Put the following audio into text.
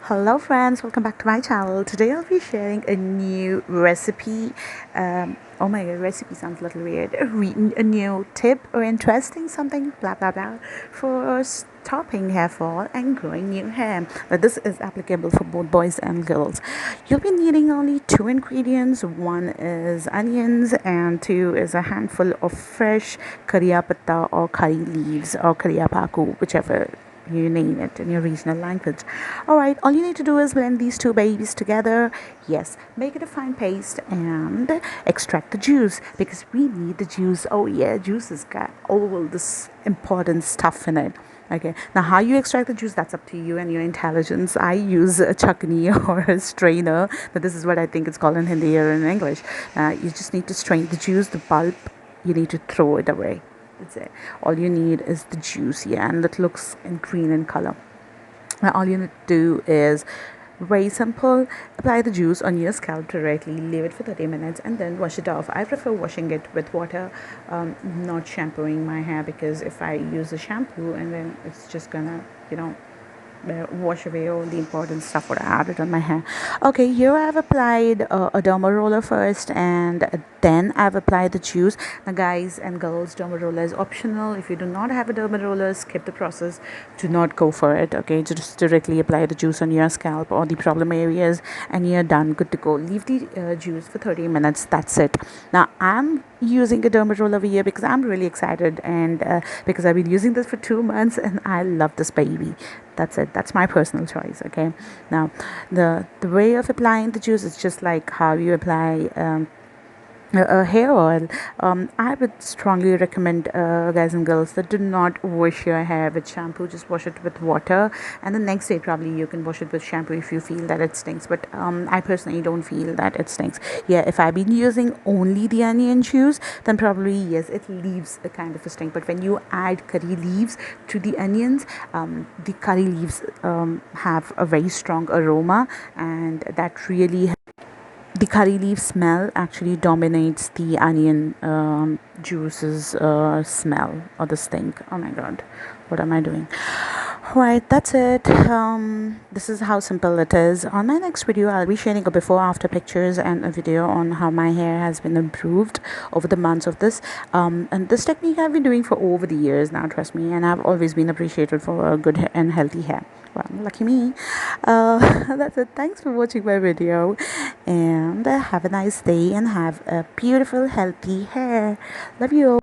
Hello friends, welcome back to my channel. Today I'll be sharing a new recipe. Oh my god, recipe sounds a little weird. A new tip or interesting something, blah blah blah, for stopping hair fall and growing new hair. But this is applicable for both boys and girls. You'll be needing only two ingredients. One is onions and two is a handful of fresh curry patta or curry leaves or curry paku, whichever you name it in your regional language. All right, all you need to do is blend these two babies together. Yes, make it a fine paste and extract the juice, because we need the juice. Oh yeah, juice has got all this important stuff in it. Okay, now how you extract the juice, that's up to you and your intelligence. I use a CHUTNEY or a strainer, but this is what I think it's called in Hindi or in English. You just need to strain the juice, the pulp, you need to throw it away. That's it. All you need is the juice, yeah, and it looks in green in color. Now all you need to do is very simple: apply the juice on your scalp directly, leave it for 30 minutes, and then wash it off. I prefer washing it with water, not shampooing my hair, because if I use a shampoo and then it's just gonna, wash away all the important stuff what I added on my hair. Okay, here I've applied a derma roller first, and then I've applied the juice. Now guys and girls, derma roller is optional. If you do not have a derma roller, skip the process. Do not go for it. Okay, just directly apply the juice on your scalp or the problem areas and you're done, good to go. Leave the juice for 30 minutes. That's it. Now I'm using a derma roller over here because I'm really excited, and because I've been using this for 2 months and I love this baby. That's it. That's my personal choice. Okay, now the way of applying the juice is just like how you apply hair oil. I would strongly recommend, guys and girls, that do not wash your hair with shampoo. Just wash it with water, and the next day probably you can wash it with shampoo if you feel that it stinks. But I personally don't feel that it stinks. Yeah, if I've been using only the onion juice, then probably yes, it leaves a kind of a stink. But when you add curry leaves to the onions, the curry leaves have a very strong aroma, and that really, the curry leaf smell actually dominates the onion juice's smell or the stink. Oh my god, what am I doing? Right, that's it. This is how simple it is. On my next video, I'll be sharing a before after pictures and a video on how my hair has been improved over the months of this. And this technique I've been doing for over the years now, trust me, and I've always been appreciated for a good and healthy hair. Well, lucky me. That's it. Thanks for watching my video, and have a nice day and have a beautiful healthy hair. Love you all.